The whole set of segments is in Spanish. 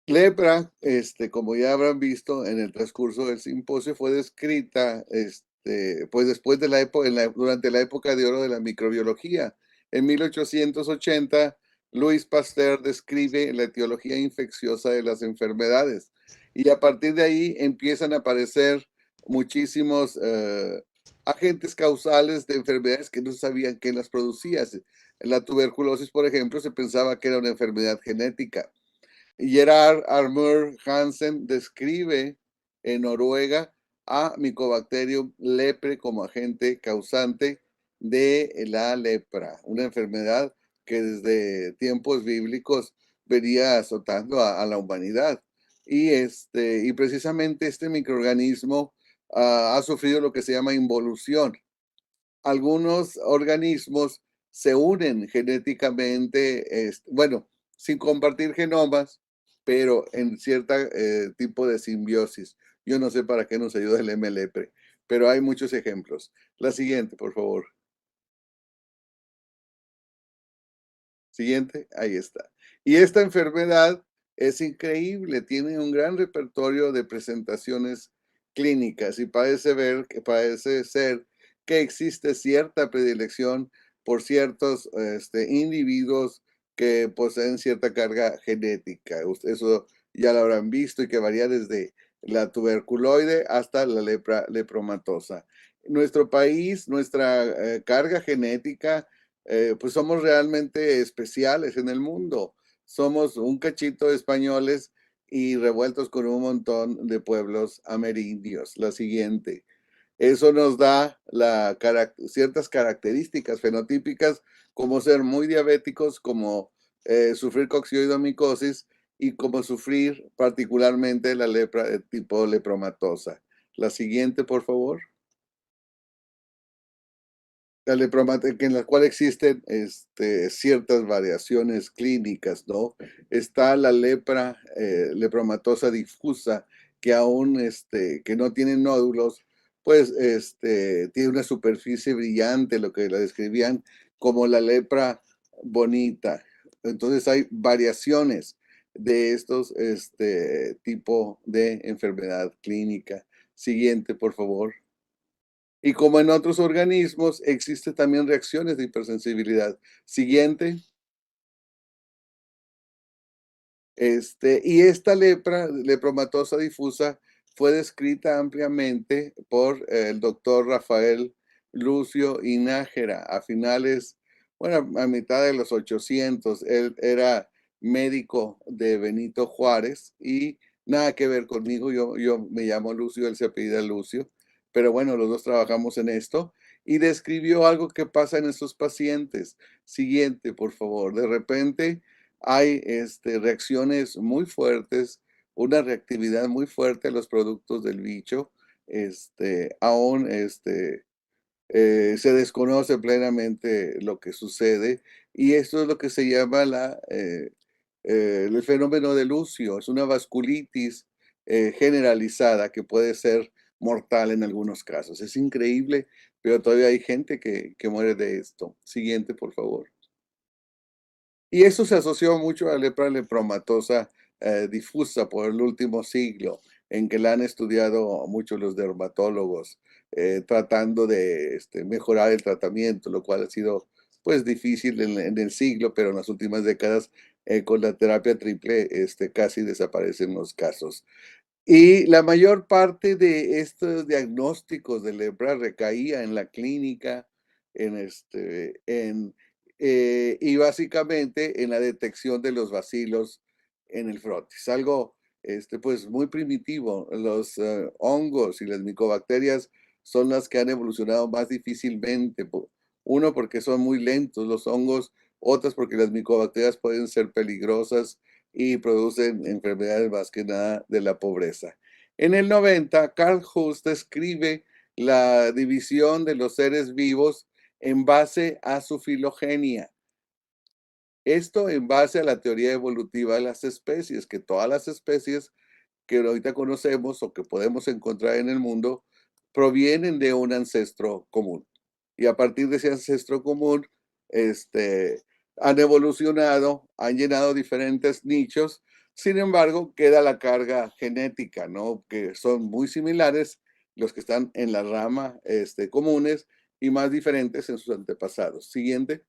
Lepra, como ya habrán visto en el transcurso del simposio, fue descrita, pues después de la época, durante la época de oro de la microbiología. En 1880, Louis Pasteur describe la etiología infecciosa de las enfermedades y a partir de ahí empiezan a aparecer muchísimos agentes causales de enfermedades que no sabían qué las producía. La tuberculosis, por ejemplo, se pensaba que era una enfermedad genética. Gerard Armour Hansen describe en Noruega a Mycobacterium lepre como agente causante de la lepra, una enfermedad que desde tiempos bíblicos venía azotando a la humanidad. Y precisamente este microorganismo ha sufrido lo que se llama involución. Algunos organismos se unen genéticamente, bueno, sin compartir genomas, pero en cierta tipo de simbiosis. Yo no sé para qué nos ayuda el MLP, pero hay muchos ejemplos. La siguiente, por favor. Siguiente, ahí está. Y esta enfermedad es increíble, tiene un gran repertorio de presentaciones clínicas y parece ser que existe cierta predilección por ciertos individuos que poseen cierta carga genética. Eso ya lo habrán visto y que varía desde la tuberculoide hasta la lepra lepromatosa. Nuestro país, nuestra carga genética, pues somos realmente especiales en el mundo. Somos un cachito de españoles y revueltos con un montón de pueblos amerindios. La siguiente. Eso nos da ciertas características fenotípicas, como ser muy diabéticos, como sufrir coccidioidomicosis y como sufrir particularmente la lepra de tipo lepromatosa. La siguiente, por favor. La lepromatía, en la cual existen ciertas variaciones clínicas, ¿no? Está la lepra, lepromatosa difusa, que aún que no tiene nódulos, pues tiene una superficie brillante, lo que la describían como la lepra bonita. Entonces hay variaciones de estos tipo de enfermedad clínica. Siguiente, por favor. Y como en otros organismos, existe también reacciones de hipersensibilidad. Siguiente. Y esta lepromatosa difusa, fue descrita ampliamente por el doctor Rafael Lucio Inájera a finales, bueno, a mitad de los 800. Él era médico de Benito Juárez y nada que ver conmigo. Yo me llamo Lucio, él se apellida Lucio, pero bueno, los dos trabajamos en esto y describió algo que pasa en estos pacientes. Siguiente, por favor. De repente hay reacciones muy fuertes, una reactividad muy fuerte a los productos del bicho. Aún se desconoce plenamente lo que sucede y esto es lo que se llama el fenómeno de Lucio. Es una vasculitis generalizada que puede ser mortal en algunos casos. Es increíble, pero todavía hay gente que muere de esto. Siguiente, por favor. Y eso se asoció mucho a la lepra lepromatosa difusa por el último siglo, en que la han estudiado muchos los dermatólogos, tratando de mejorar el tratamiento, lo cual ha sido pues difícil en el siglo, pero en las últimas décadas con la terapia triple casi desaparecen los casos. Y la mayor parte de estos diagnósticos de lepra recaía en la clínica, y básicamente en la detección de los bacilos en el frotis. Algo, pues muy primitivo. Los hongos y las micobacterias son las que han evolucionado más difícilmente. Uno, porque son muy lentos los hongos, otras porque las micobacterias pueden ser peligrosas y producen enfermedades más que nada de la pobreza. En el 90, Carl Huss describe la división de los seres vivos en base a su filogenia. Esto en base a la teoría evolutiva de las especies, que todas las especies que ahorita conocemos o que podemos encontrar en el mundo provienen de un ancestro común. Y a partir de ese ancestro común, este, han evolucionado, han llenado diferentes nichos Sin embargo, queda la carga genética, ¿no? Que son muy similares los que están en la rama, comunes y más diferentes en sus antepasados. Siguiente.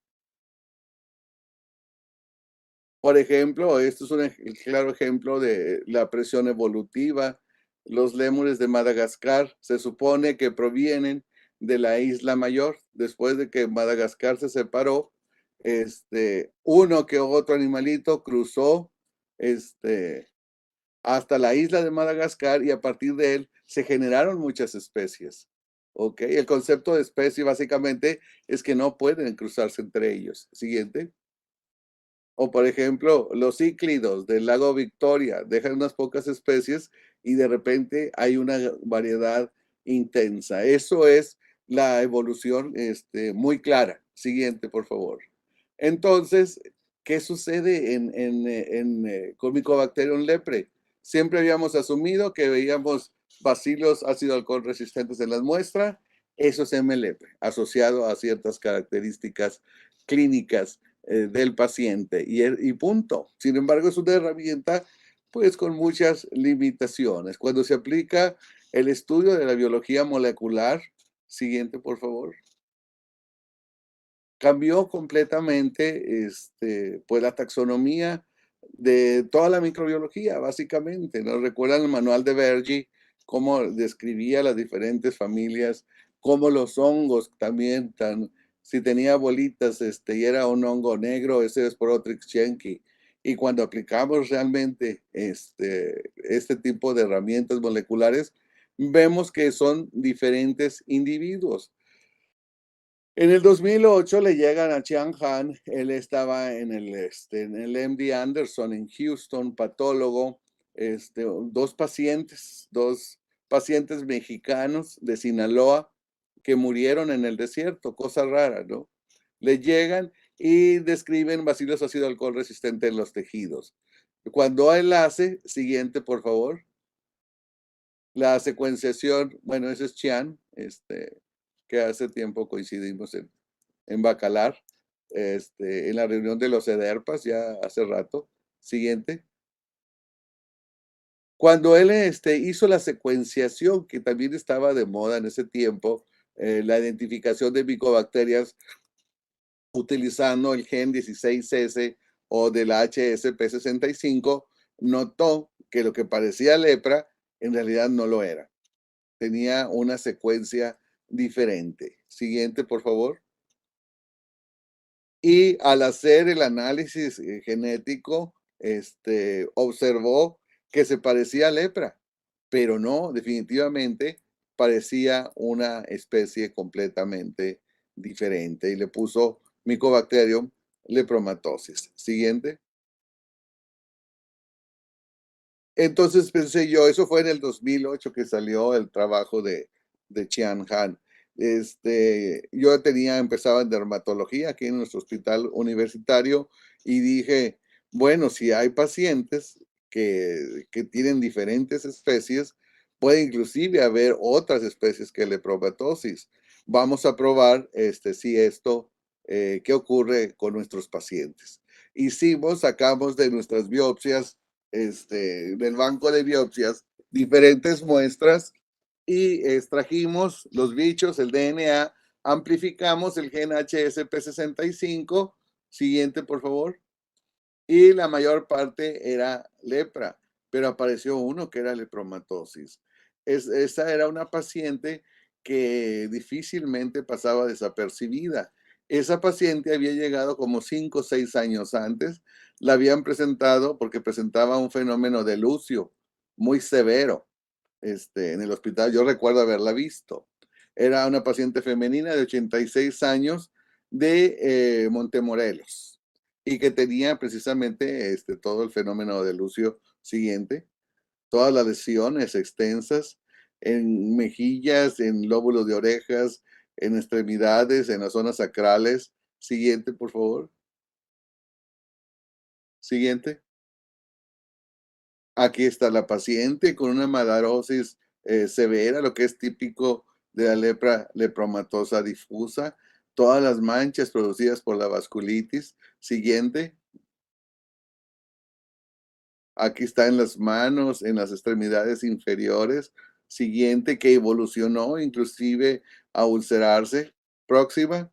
Por ejemplo, esto es un claro ejemplo de la presión evolutiva. Los lémures de Madagascar se supone que provienen de la Isla Mayor. Después de que Madagascar se separó, uno que otro animalito cruzó, este, hasta la isla de Madagascar y a partir de él se generaron muchas especies. ¿Ok? El concepto de especie básicamente es que no pueden cruzarse entre ellos. Siguiente. O por ejemplo, los cíclidos del lago Victoria dejan unas pocas especies y de repente hay una variedad intensa. Eso es la evolución muy clara. Siguiente, por favor. Entonces, ¿qué sucede con Mycobacterium lepre? Siempre habíamos asumido que veíamos bacilos ácido alcohol resistentes en las muestras. Eso es M. lepre, asociado a ciertas características clínicas del paciente y punto. Sin embargo, es una herramienta pues con muchas limitaciones. Cuando se aplica el estudio de la biología molecular, siguiente por favor, cambió completamente pues la taxonomía de toda la microbiología, básicamente. ¿No recuerdan el manual de Bergy, cómo describía las diferentes familias, cómo los hongos también, si tenía bolitas y era un hongo negro, ese es Porotrix schenckii. Y cuando aplicamos realmente este tipo de herramientas moleculares, vemos que son diferentes individuos. En el 2008 le llegan a Chiang Han, él estaba en el MD Anderson en Houston, patólogo, dos pacientes mexicanos de Sinaloa que murieron en el desierto, cosa rara, ¿no? Le llegan y describen bacilos ácido alcohol resistente en los tejidos. Cuando él hace, siguiente por favor, la secuenciación, bueno, ese es Chiang, que hace tiempo coincidimos en Bacalar, en la reunión de los EDERPAS, ya hace rato. Siguiente. Cuando él hizo la secuenciación, que también estaba de moda en ese tiempo, la identificación de micobacterias utilizando el gen 16S o del HSP65, notó que lo que parecía lepra en realidad no lo era. Tenía una secuencia diferente. Siguiente, por favor. Y al hacer el análisis genético, observó que se parecía a lepra, pero no, definitivamente parecía una especie completamente diferente y le puso Mycobacterium lepromatosis. Siguiente. Entonces pensé yo, eso fue en el 2008 que salió el trabajo de Chian Han. Yo empezaba en dermatología aquí en nuestro hospital universitario y dije, bueno, si hay pacientes que tienen diferentes especies, puede inclusive haber otras especies que lepromatosis. Vamos a probar si esto, qué ocurre con nuestros pacientes. Hicimos, sacamos de nuestras biopsias del banco de biopsias diferentes muestras y extrajimos los bichos, el DNA, amplificamos el gen HSP65, siguiente por favor, y la mayor parte era lepra, pero apareció uno que era lepromatosis. Esa era una paciente que difícilmente pasaba desapercibida. Esa paciente había llegado como 5 o 6 años antes, la habían presentado porque presentaba un fenómeno de lucio muy severo en el hospital. Yo recuerdo haberla visto. Era una paciente femenina de 86 años de Montemorelos y que tenía precisamente todo el fenómeno de lucio siguiente, todas las lesiones extensas en mejillas, en lóbulos de orejas, en extremidades, en las zonas sacrales. Siguiente, por favor. Siguiente. Aquí está la paciente con una malarosis severa, lo que es típico de la lepra lepromatosa difusa, todas las manchas producidas por la vasculitis. Siguiente. Aquí está en las manos, en las extremidades inferiores. Siguiente, que evolucionó inclusive a ulcerarse. Próxima.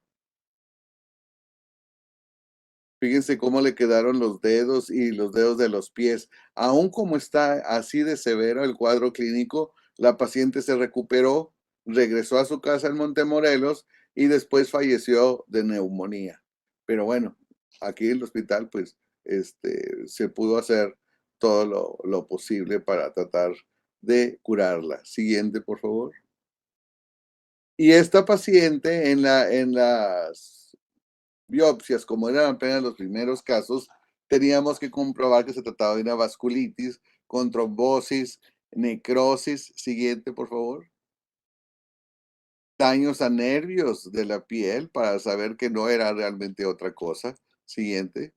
Fíjense cómo le quedaron los dedos y los dedos de los pies. Aún como está así de severo el cuadro clínico, la paciente se recuperó, regresó a su casa en Montemorelos y después falleció de neumonía. Pero bueno, aquí en el hospital, pues, se pudo hacer todo lo posible para tratar de curarla. Siguiente, por favor. Y esta paciente en las biopsias, como eran apenas los primeros casos, teníamos que comprobar que se trataba de una vasculitis con trombosis, necrosis. Siguiente, por favor. Daños a nervios de la piel para saber que no era realmente otra cosa. Siguiente.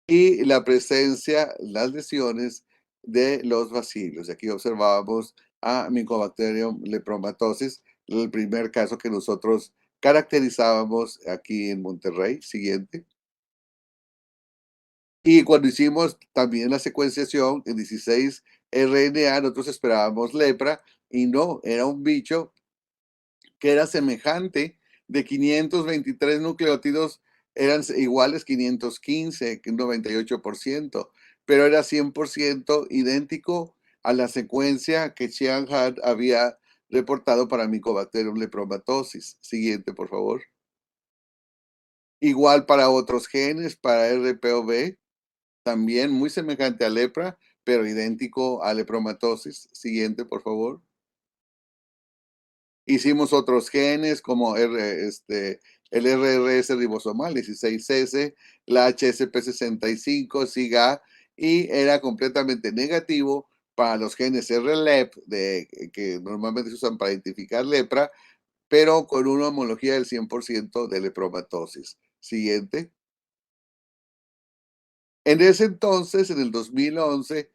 Y la presencia, las lesiones de los bacilos. Aquí observábamos a Mycobacterium lepromatosis, el primer caso que nosotros caracterizábamos aquí en Monterrey. Siguiente. Y cuando hicimos también la secuenciación en 16 RNA, nosotros esperábamos lepra y no, era un bicho que era semejante de 523 nucleótidos, eran iguales 515, que un 98%, pero era 100% idéntico a la secuencia que Chiang Han había reportado para Mycobacterium lepromatosis. Siguiente, por favor. Igual para otros genes, para RPOB, también muy semejante a lepra, pero idéntico a lepromatosis. Siguiente, por favor. Hicimos otros genes como el RRS ribosomal 16S, la HSP65, SIGA, y era completamente negativo para los genes RLEP, que normalmente se usan para identificar lepra, pero con una homología del 100% de lepromatosis. Siguiente. En ese entonces, en el 2011,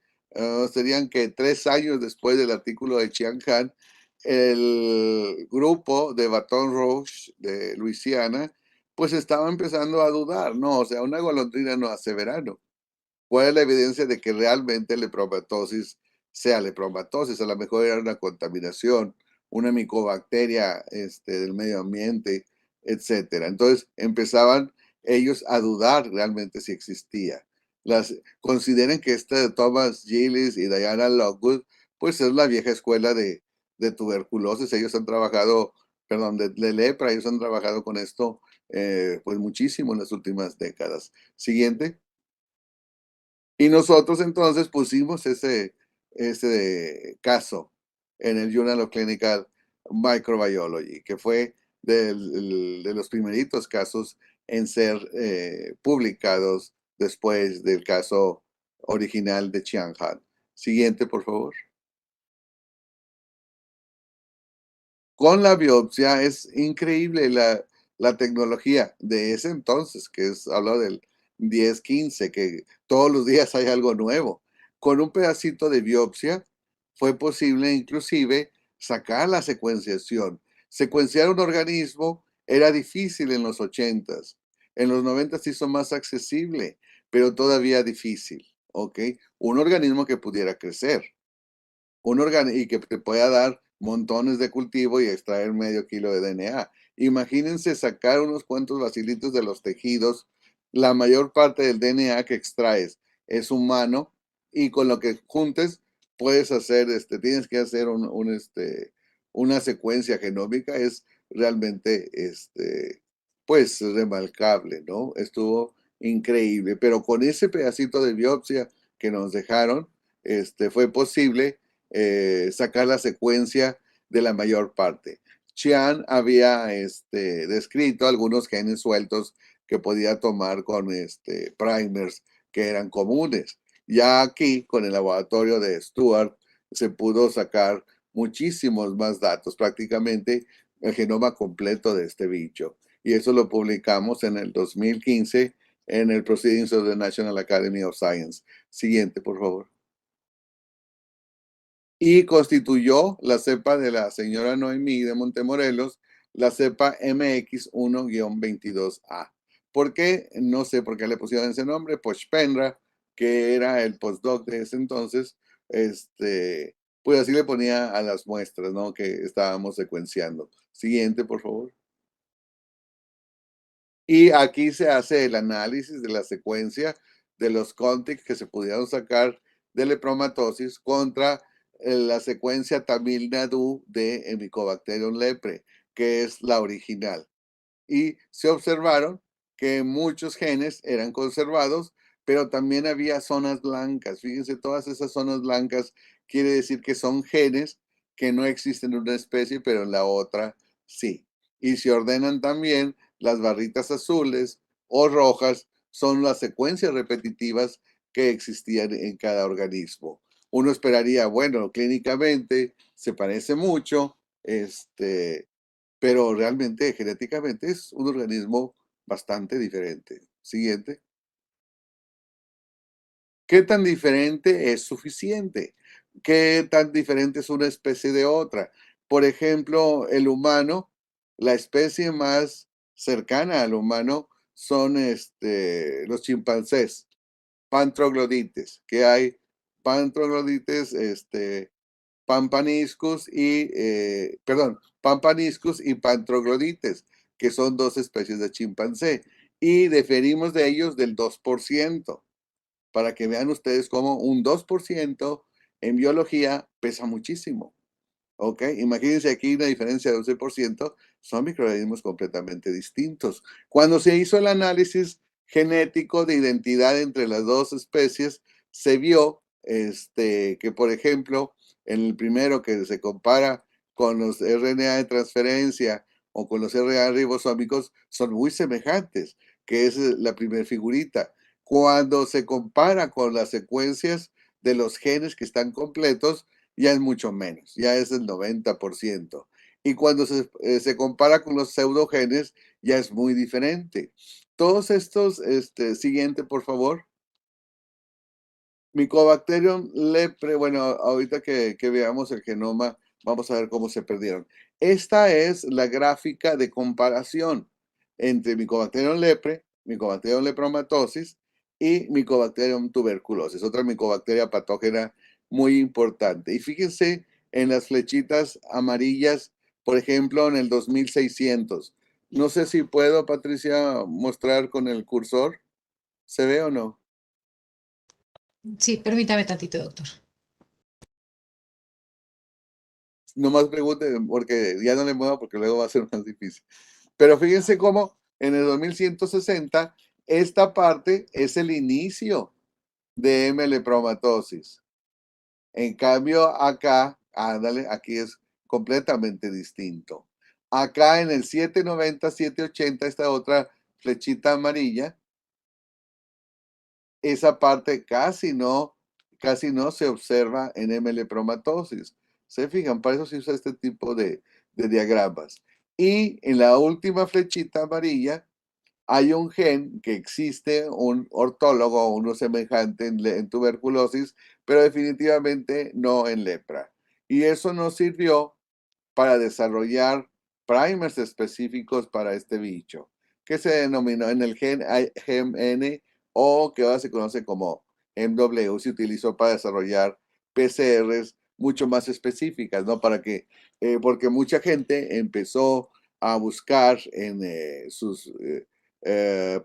serían que 3 años después del artículo de Chiang Han, el grupo de Baton Rouge de Luisiana, pues estaba empezando a dudar, ¿no? O sea, una golondrina no hace verano. ¿Cuál es la evidencia de que realmente lepromatosis sea lepromatosis? A lo mejor era una contaminación, una micobacteria del medio ambiente, etcétera. Entonces empezaban ellos a dudar realmente si existía. Consideren que esta de Thomas Gillis y Diana Lockwood, pues es la vieja escuela de tuberculosis. Ellos han trabajado, perdón, de lepra, ellos han trabajado con esto pues muchísimo en las últimas décadas. Siguiente. Y nosotros entonces pusimos ese caso en el Journal of Clinical Microbiology, que fue de los primeritos casos en ser publicados después del caso original de Chiang Han. Siguiente, por favor. Con la biopsia es increíble la tecnología de ese entonces, que es, hablo del 10-15, que todos los días hay algo nuevo. Con un pedacito de biopsia fue posible inclusive sacar la secuenciación. Secuenciar un organismo era difícil en los 80s. En los 90 se hizo más accesible, pero todavía difícil, ¿ok? Un organismo que pudiera crecer y que te pueda dar montones de cultivo y extraer medio kilo de DNA. Imagínense sacar unos cuantos bacilitos de los tejidos. La mayor parte del DNA que extraes es humano y con lo que juntes puedes hacer, tienes que hacer una secuencia genómica. Es realmente, pues, remarcable, ¿no? Estuvo increíble, pero con ese pedacito de biopsia que nos dejaron, fue posible sacar la secuencia de la mayor parte. Chian había descrito algunos genes sueltos que podía tomar con primers que eran comunes. Ya aquí, con el laboratorio de Stuart, se pudo sacar muchísimos más datos, prácticamente el genoma completo de este bicho. Y eso lo publicamos en el 2015 en el Proceedings of the National Academy of Science. Siguiente, por favor. Y constituyó la cepa de la señora Noemí de Montemorelos, la cepa MX1-22A. ¿Por qué? No sé por qué le pusieron ese nombre, Pochpenra, que era el postdoc de ese entonces, pues así le ponía a las muestras, ¿no? Que estábamos secuenciando. Siguiente, por favor. Y aquí se hace el análisis de la secuencia de los contigs que se pudieron sacar de lepromatosis contra la secuencia Tamil Nadu de Helicobacterium lepre, que es la original. Y se observaron que muchos genes eran conservados, pero también había zonas blancas. Fíjense, todas esas zonas blancas quiere decir que son genes que no existen en una especie, pero en la otra sí. Y se ordenan también las barritas azules o rojas, son las secuencias repetitivas que existían en cada organismo. Uno esperaría, bueno, clínicamente se parece mucho, pero realmente genéticamente es un organismo bastante diferente. Siguiente. ¿Qué tan diferente es suficiente? ¿Qué tan diferente es una especie de otra? Por ejemplo, el humano, la especie más cercana al humano son los chimpancés, pantroglodites, que hay pantroglodites, pampaniscus pampaniscus y pantroglodites, que son dos especies de chimpancé, y diferimos de ellos del 2%, para que vean ustedes cómo un 2% en biología pesa muchísimo. ¿Ok? Imagínense aquí una diferencia de 12%, son microorganismos completamente distintos. Cuando se hizo el análisis genético de identidad entre las dos especies, se vio que, por ejemplo, en el primero que se compara con los RNA de transferencia o con los RNA ribosómicos, son muy semejantes, que es la primera figurita. Cuando se compara con las secuencias de los genes que están completos, ya es mucho menos, ya es el 90%. Y cuando se compara con los pseudogenes, ya es muy diferente. Todos estos, siguiente, por favor. Mycobacterium lepre, bueno, ahorita que veamos el genoma, vamos a ver cómo se perdieron. Esta es la gráfica de comparación entre Mycobacterium lepre, Mycobacterium lepromatosis y Mycobacterium tuberculosis, otra micobacteria patógena muy importante. Y fíjense en las flechitas amarillas, por ejemplo, en el 2600. No sé si puedo, Patricia, mostrar con el cursor. ¿Se ve o no? Sí, permítame tantito, doctor. No más pregunten, porque ya no le muevo porque luego va a ser más difícil. Pero fíjense cómo en el 2160 esta parte es el inicio de M. lepromatosis. En cambio acá, ándale, aquí es completamente distinto. Acá en el 790, 780, esta otra flechita amarilla, esa parte casi no se observa en M. lepromatosis. ¿Se fijan? Para eso se usa este tipo de diagramas. Y en la última flechita amarilla hay un gen que existe, un ortólogo, uno semejante en tuberculosis, pero definitivamente no en lepra. Y eso nos sirvió para desarrollar primers específicos para este bicho, que se denominó en el GEM-N o que ahora se conoce como MW, se utilizó para desarrollar PCRs mucho más específicas, ¿no? Porque mucha gente empezó a buscar en sus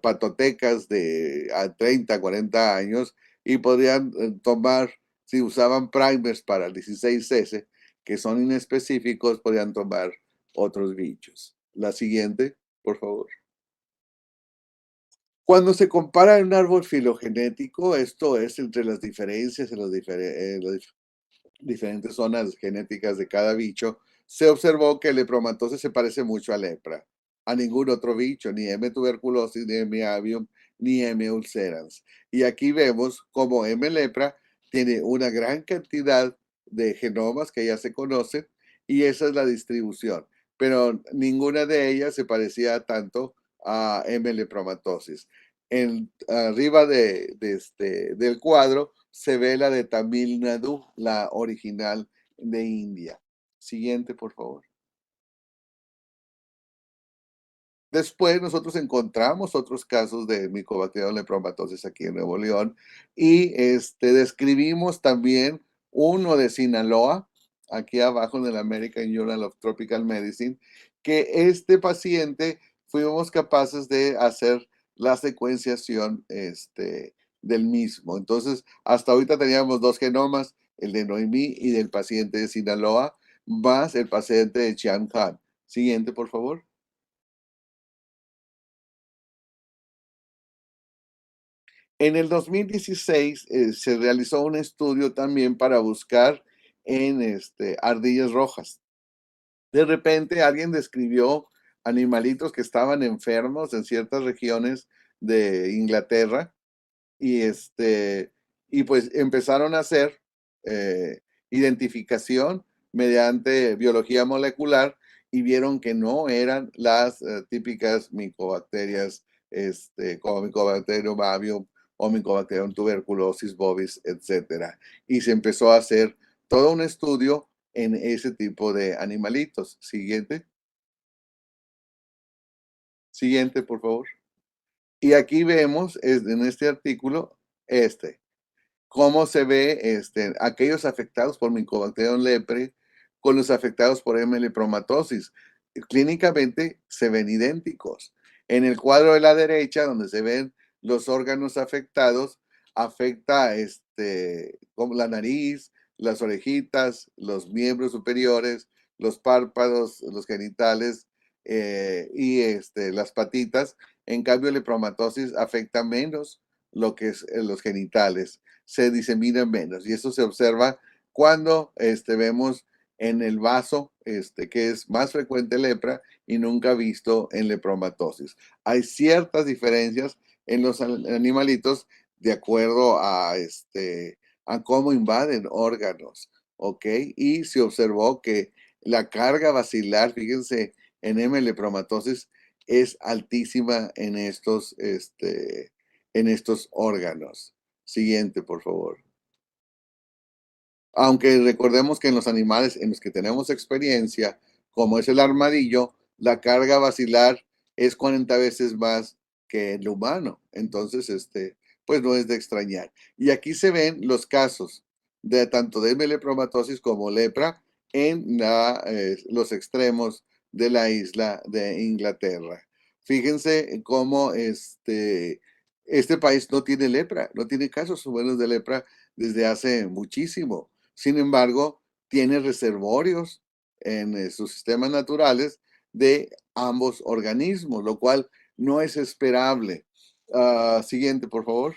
patotecas de a 30, 40 años y podían tomar, si usaban primers para el 16S, que son inespecíficos, podrían tomar otros bichos. La siguiente, por favor. Cuando se compara un árbol filogenético, esto es entre las diferencias en las diferentes zonas genéticas de cada bicho, se observó que el lepromatosis se parece mucho a lepra, a ningún otro bicho, ni M. tuberculosis, ni M. avium, ni M. ulcerans. Y aquí vemos cómo M. lepra tiene una gran cantidad de genomas que ya se conocen y esa es la distribución, pero ninguna de ellas se parecía tanto a M. lepromatosis. Arriba del cuadro se ve la de Tamil Nadu, la original de India. Siguiente, por favor. Después nosotros encontramos otros casos de Mycobacterium lepromatosis aquí en Nuevo León y describimos también uno de Sinaloa, aquí abajo en el American Journal of Tropical Medicine, que este paciente fuimos capaces de hacer la secuenciación del mismo. Entonces, hasta ahorita teníamos dos genomas, el de Noemí y del paciente de Sinaloa, más el paciente de Chiang Han. Siguiente, por favor. En el 2016 se realizó un estudio también para buscar en ardillas rojas. De repente alguien describió animalitos que estaban enfermos en ciertas regiones de Inglaterra y, y pues empezaron a hacer eh, identificación mediante biología molecular y vieron que no eran las típicas micobacterias, como Mycobacterium avium o Mycobacterium tuberculosis bovis, etcétera. Y se empezó a hacer todo un estudio en ese tipo de animalitos. Siguiente. Siguiente, por favor. Y aquí vemos en este artículo cómo se ve aquellos afectados por Mycobacterium leprae con los afectados por M. lepromatosis. Clínicamente se ven idénticos. En el cuadro de la derecha, donde se ven los órganos afectados, afecta como la nariz, las orejitas, los miembros superiores, los párpados, los genitales y las patitas. En cambio, la lepromatosis afecta menos lo que es los genitales, se disemina menos y eso se observa cuando vemos en el vaso que es más frecuente lepra y nunca visto en lepromatosis. Hay ciertas diferencias en los animalitos de acuerdo a cómo invaden órganos, ¿ok? Y se observó que la carga basilar, fíjense, en M. lepromatosis es altísima en estos órganos. Siguiente, por favor. Aunque recordemos que en los animales en los que tenemos experiencia, como es el armadillo, la carga basilar es 40 veces más que el humano. Entonces, pues no es de extrañar. Y aquí se ven los casos de tanto de lepromatosis como lepra en los extremos de la isla de Inglaterra. Fíjense cómo este país no tiene lepra, no tiene casos humanos de lepra desde hace muchísimo. Sin embargo, tiene reservorios en sus sistemas naturales de ambos organismos, lo cual no es esperable. Siguiente, por favor.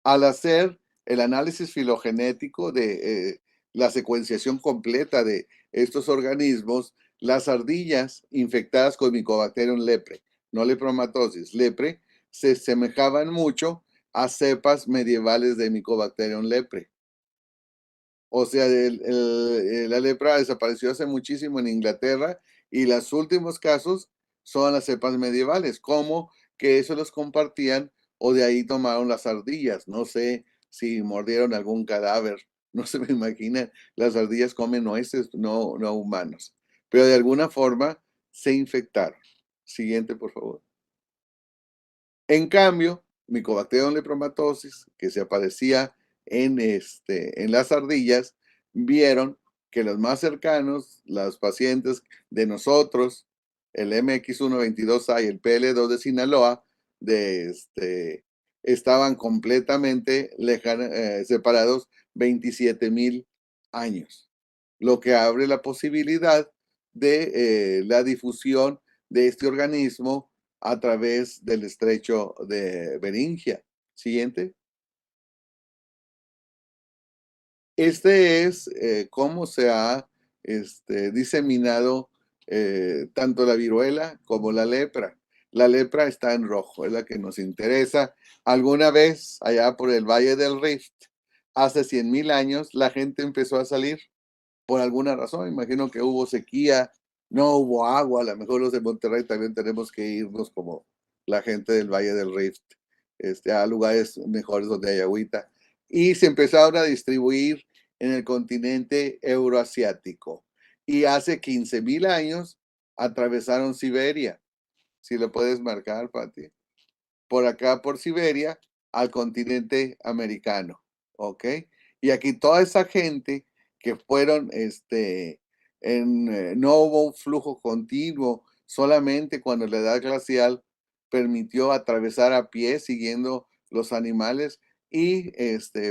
Al hacer el análisis filogenético de la secuenciación completa de estos organismos, las ardillas infectadas con Mycobacterium leprae, no lepromatosis, lepre, se semejaban mucho a cepas medievales de Mycobacterium leprae. O sea, la lepra desapareció hace muchísimo en Inglaterra y los últimos casos son las cepas medievales, como que eso los compartían o de ahí tomaron las ardillas. No sé si mordieron algún cadáver, no se me imagina, las ardillas comen nueces, no humanos, pero de alguna forma se infectaron. Siguiente, por favor. En cambio, Mycobacterium lepromatosis, que se aparecía en las ardillas, vieron que los más cercanos, los pacientes de nosotros, el MX122A y el PL2 de Sinaloa, estaban completamente separados 27,000 años, lo que abre la posibilidad de la difusión de este organismo a través del estrecho de Beringia. Siguiente. Este es cómo se ha diseminado tanto la viruela como la lepra. La lepra está en rojo, es la que nos interesa. Alguna vez, allá por el Valle del Rift, hace 100,000 años, la gente empezó a salir por alguna razón. Imagino que hubo sequía, no hubo agua. A lo mejor los de Monterrey también tenemos que irnos como la gente del Valle del Rift, a lugares mejores donde hay agüita. Y se empezaron a distribuir en el continente euroasiático. Y hace 15,000 años atravesaron Siberia, si lo puedes marcar, Pati, por acá por Siberia al continente americano, ¿ok? Y aquí toda esa gente que fueron, no hubo un flujo continuo, solamente cuando la edad glacial permitió atravesar a pie siguiendo los animales y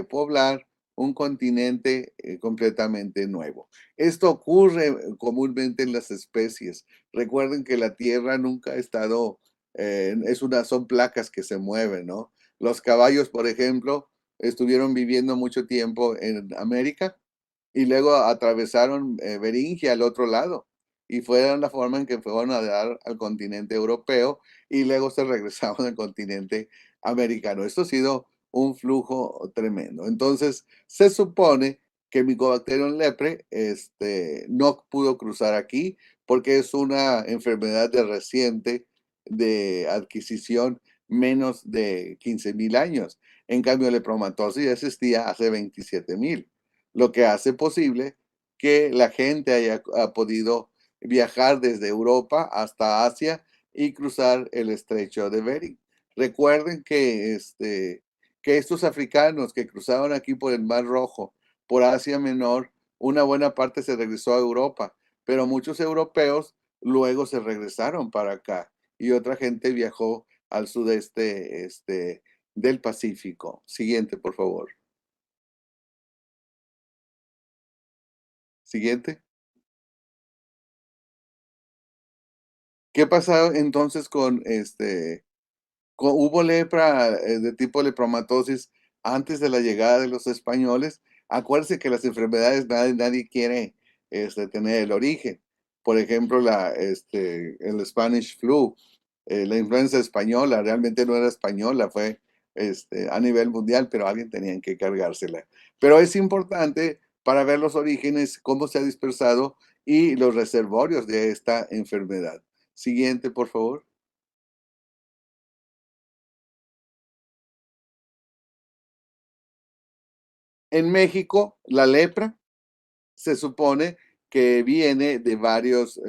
poblar un continente completamente nuevo. Esto ocurre comúnmente en las especies. Recuerden que la Tierra nunca ha estado son placas que se mueven, ¿no? Los caballos, por ejemplo, estuvieron viviendo mucho tiempo en América y luego atravesaron Beringia al otro lado y fueron la forma en que fueron a dar al continente europeo y luego se regresaron al continente americano. Esto ha sido un flujo tremendo. Entonces, se supone que Mycobacterium lepre no pudo cruzar aquí porque es una enfermedad de reciente de adquisición menos de 15,000 años. En cambio, la lepromatosis existía hace 27,000, lo que hace posible que la gente ha podido viajar desde Europa hasta Asia y cruzar el estrecho de Bering. Recuerden que estos africanos que cruzaron aquí por el Mar Rojo, por Asia Menor, una buena parte se regresó a Europa, pero muchos europeos luego se regresaron para acá y otra gente viajó al sudeste del Pacífico. Siguiente, por favor. Siguiente. ¿Qué pasó entonces hubo lepra de tipo lepromatosis antes de la llegada de los españoles? Acuérdense que las enfermedades nadie quiere tener el origen. Por ejemplo, el Spanish flu, la influenza española, realmente no era española, fue a nivel mundial, pero alguien tenía que cargársela. Pero es importante para ver los orígenes, cómo se ha dispersado y los reservorios de esta enfermedad. Siguiente, por favor. En México, la lepra se supone que viene de varios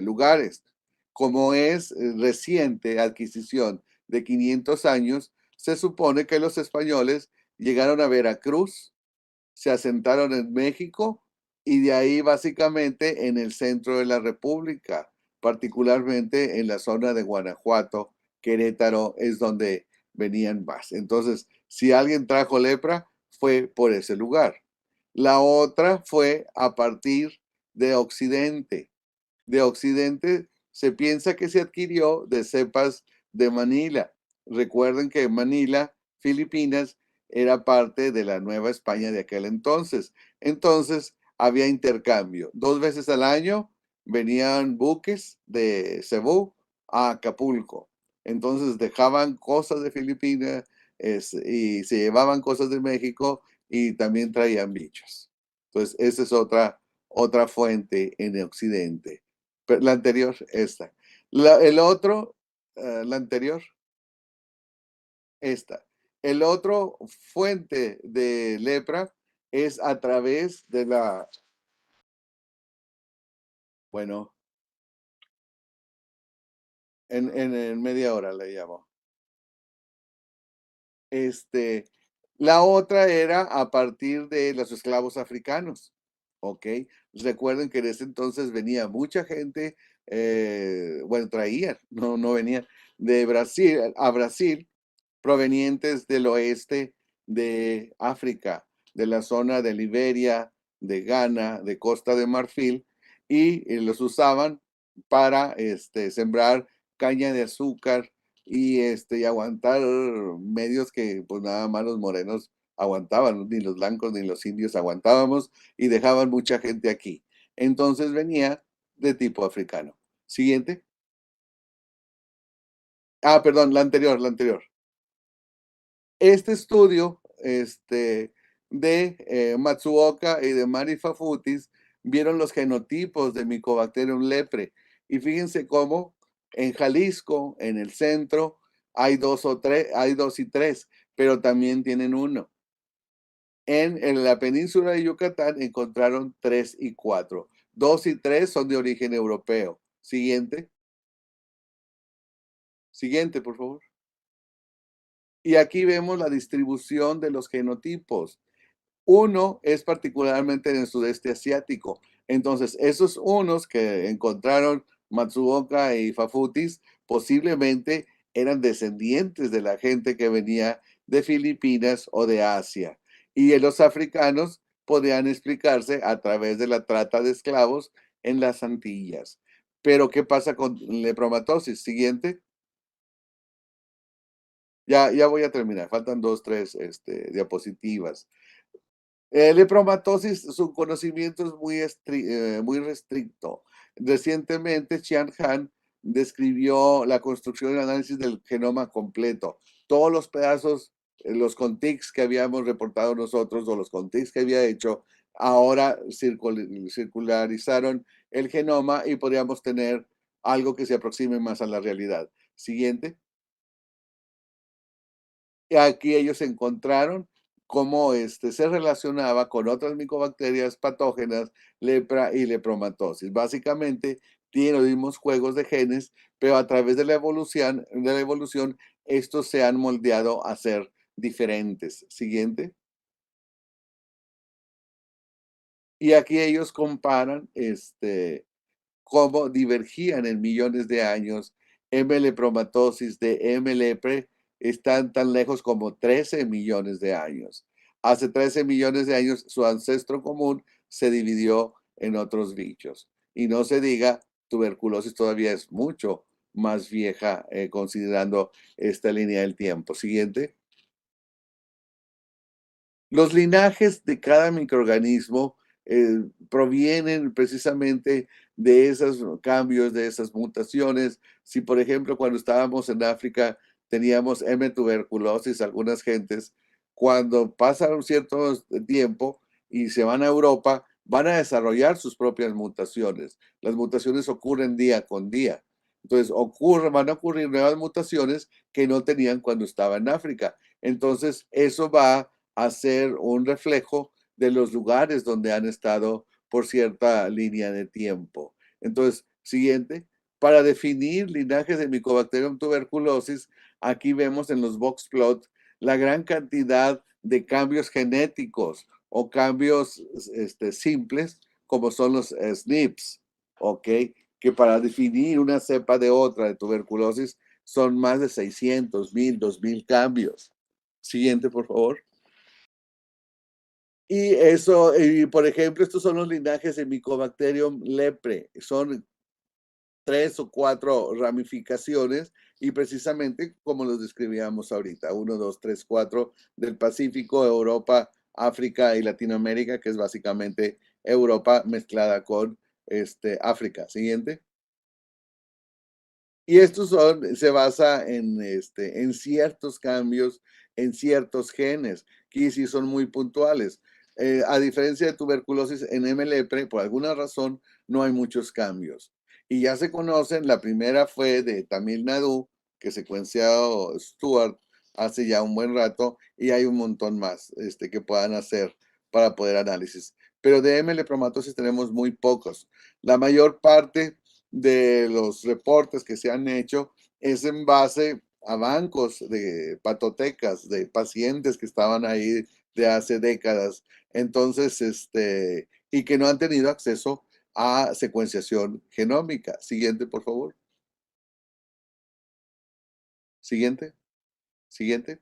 lugares. Como es reciente adquisición de 500 años, se supone que los españoles llegaron a Veracruz, se asentaron en México y de ahí básicamente en el centro de la República, particularmente en la zona de Guanajuato, Querétaro es donde venían más. Entonces, si alguien trajo lepra, fue por ese lugar. La otra fue a partir de Occidente. De Occidente se piensa que se adquirió de cepas de Manila. Recuerden que Manila, Filipinas, era parte de la Nueva España de aquel entonces. Entonces había intercambio. 2 veces al año venían buques de Cebú a Acapulco. Entonces dejaban cosas de Filipinas y se llevaban cosas de México y también traían bichos. Entonces, esa es otra fuente en Occidente. La anterior, esta. El otro, la anterior, esta. El otro fuente de lepra es a través de bueno, en media hora le llamo. Este, la otra era a partir de los esclavos africanos, ¿ok? Recuerden que en ese entonces venía mucha gente, bueno, traían, no venían, de Brasil a Brasil, provenientes del oeste de África, de la zona de Liberia, de Ghana, de Costa de Marfil, y los usaban para sembrar caña de azúcar y aguantar medios que pues nada más los morenos aguantaban, ni los blancos ni los indios aguantábamos y dejaban mucha gente aquí. Entonces venía de tipo africano. Siguiente. Ah, perdón, la anterior, la anterior. Este estudio de Matsuoka y de Mari Fafutis vieron los genotipos de Mycobacterium lepre y fíjense cómo en Jalisco, en el centro, hay dos y tres, pero también tienen uno. En la península de Yucatán encontraron 3 y 4. 2 y 3 son de origen europeo. Siguiente. Siguiente, por favor. Y aquí vemos la distribución de los genotipos. Uno es particularmente en el sudeste asiático. Entonces, esos unos que encontraron Matsuoka y Fafutis posiblemente eran descendientes de la gente que venía de Filipinas o de Asia. Y los africanos podían explicarse a través de la trata de esclavos en las Antillas. Pero, ¿qué pasa con lepromatosis? Siguiente. Ya voy a terminar. Faltan dos, tres diapositivas. Lepromatosis, su conocimiento es muy restricto. Recientemente, Xian Han describió la construcción y análisis del genoma completo. Todos los pedazos, los contigs que habíamos reportado nosotros o los contigs que había hecho, ahora circularizaron el genoma y podríamos tener algo que se aproxime más a la realidad. Siguiente. Y aquí ellos encontraron cómo se relacionaba con otras micobacterias patógenas, lepra y lepromatosis. Básicamente, tienen los mismos juegos de genes, pero a través de la evolución, estos se han moldeado a ser diferentes. Siguiente. Y aquí ellos comparan cómo divergían en millones de años. M. lepromatosis de M. lepre están tan lejos como 13 millones de años. Hace 13 millones de años su ancestro común se dividió en otros bichos. Y no se diga, tuberculosis todavía es mucho más vieja considerando esta línea del tiempo. Siguiente. Los linajes de cada microorganismo provienen precisamente de esos cambios, de esas mutaciones. Si, por ejemplo, cuando estábamos en África teníamos M. tuberculosis, algunas gentes, cuando pasa un cierto tiempo y se van a Europa, van a desarrollar sus propias mutaciones. Las mutaciones ocurren día con día. Entonces, van a ocurrir nuevas mutaciones que no tenían cuando estaba en África. Entonces, eso va hacer un reflejo de los lugares donde han estado por cierta línea de tiempo. Entonces, siguiente, para definir linajes de Mycobacterium tuberculosis, aquí vemos en los box plot la gran cantidad de cambios genéticos o cambios simples, como son los SNPs, ¿ok? Que para definir una cepa de otra de tuberculosis son más de 600, 1000, 2000 cambios. Siguiente, por favor. Y eso, y por ejemplo, estos son los linajes de Mycobacterium lepre. Son 3 o 4 ramificaciones y precisamente como los describíamos ahorita, 1, 2, 3, 4 del Pacífico, Europa, África y Latinoamérica, que es básicamente Europa mezclada con África. Siguiente. Y se basa en ciertos cambios, en ciertos genes, que sí son muy puntuales. A diferencia de tuberculosis en M. lepre, por alguna razón no hay muchos cambios. Y ya se conocen, la primera fue de Tamil Nadu, que secuenciado Stuart hace ya un buen rato, y hay un montón más que puedan hacer para poder análisis. Pero de M. lepromatosis tenemos muy pocos. La mayor parte de los reportes que se han hecho es en base a bancos de patotecas, de pacientes que estaban ahí de hace décadas. Entonces, y que no han tenido acceso a secuenciación genómica. Siguiente, por favor. Siguiente, siguiente.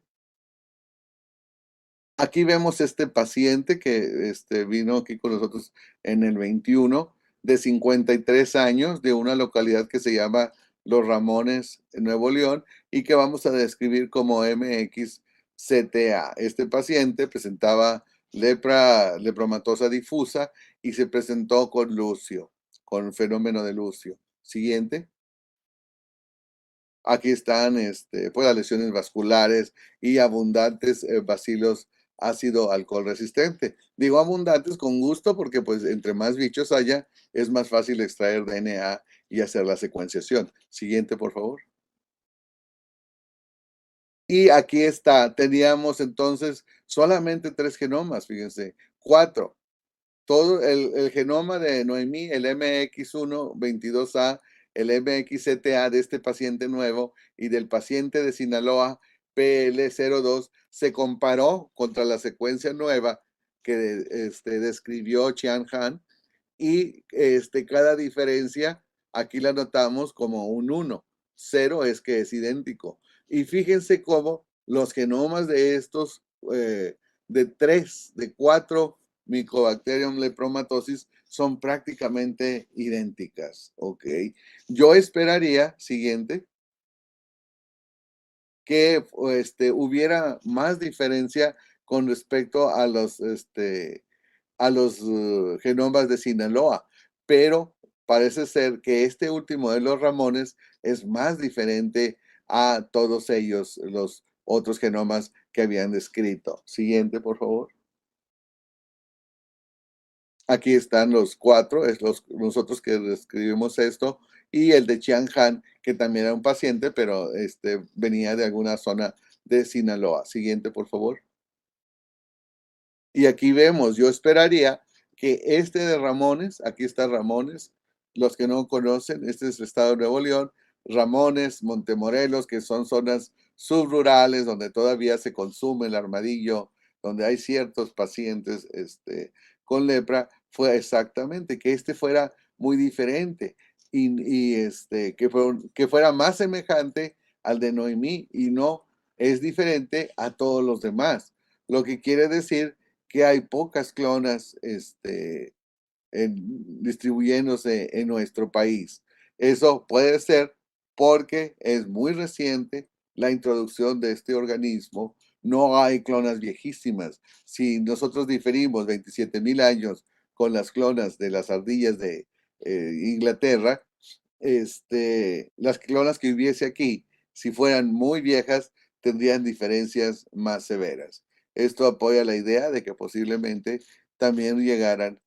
Aquí vemos este paciente que vino aquí con nosotros en el 21, de 53 años, de una localidad que se llama Los Ramones, en Nuevo León, y que vamos a describir como MXCTA. Este paciente presentaba lepromatosa difusa y se presentó con lucio, con fenómeno de lucio. Siguiente. Aquí están pues, las lesiones vasculares y abundantes bacilos ácido alcohol resistente. Digo abundantes con gusto porque pues entre más bichos haya, es más fácil extraer DNA y hacer la secuenciación. Siguiente, por favor. Y aquí está, teníamos entonces solamente 3 genomas, fíjense, 4. Todo el genoma de Noemí, el MX1 22A, el MXCTA de este paciente nuevo y del paciente de Sinaloa PL02 se comparó contra la secuencia nueva que describió Chiang Han, y cada diferencia aquí la notamos como un 1. 0 es que es idéntico. Y fíjense cómo los genomas de estos, de 3, de 4 Mycobacterium lepromatosis son prácticamente idénticas, ¿ok? Yo esperaría, siguiente, que hubiera más diferencia con respecto a los genomas de Sinaloa, pero parece ser que este último de los Ramones es más diferente a todos ellos, los otros genomas que habían descrito. Siguiente, por favor. Aquí están los 4, es nosotros que describimos esto, y el de Chiang Han, que también era un paciente, pero venía de alguna zona de Sinaloa. Siguiente, por favor. Y aquí vemos, yo esperaría que este de Ramones, aquí está Ramones, los que no conocen, este es el estado de Nuevo León, Ramones, Montemorelos, que son zonas subrurales donde todavía se consume el armadillo, donde hay ciertos pacientes con lepra, fue exactamente que este fuera muy diferente y que fuera más semejante al de Noemí y no es diferente a todos los demás. Lo que quiere decir que hay pocas clonas distribuyéndose en nuestro país. Eso puede ser porque es muy reciente la introducción de este organismo. No hay clonas viejísimas. Si nosotros diferimos 27,000 años con las clonas de las ardillas de Inglaterra, las clonas que hubiese aquí, si fueran muy viejas, tendrían diferencias más severas. Esto apoya la idea de que posiblemente también llegaran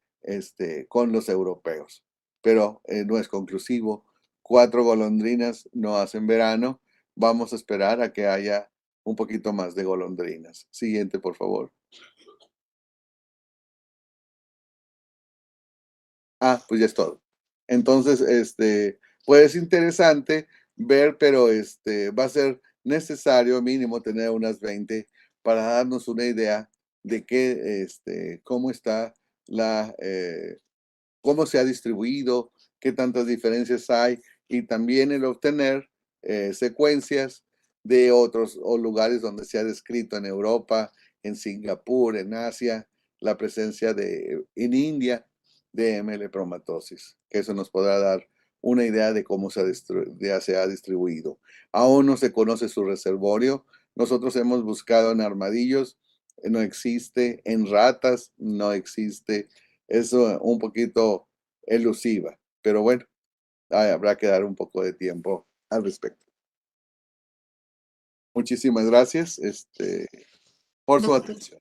con los europeos, pero no es conclusivo. 4 golondrinas no hacen verano. Vamos a esperar a que haya un poquito más de golondrinas. Siguiente, por favor. Pues ya es todo. Entonces, pues es interesante ver, pero va a ser necesario mínimo tener unas 20 para darnos una idea de qué, cómo está cómo se ha distribuido, qué tantas diferencias hay y también el obtener secuencias de otros o lugares donde se ha descrito en Europa, en Singapur, en Asia, la presencia en India de M. lepromatosis, que eso nos podrá dar una idea de cómo se ha distribuido. Aún no se conoce su reservorio. Nosotros hemos buscado en armadillos, no existe, en ratas no existe. Es un poquito elusiva, pero bueno, habrá que dar un poco de tiempo al respecto. Muchísimas gracias por su Doctor. atención.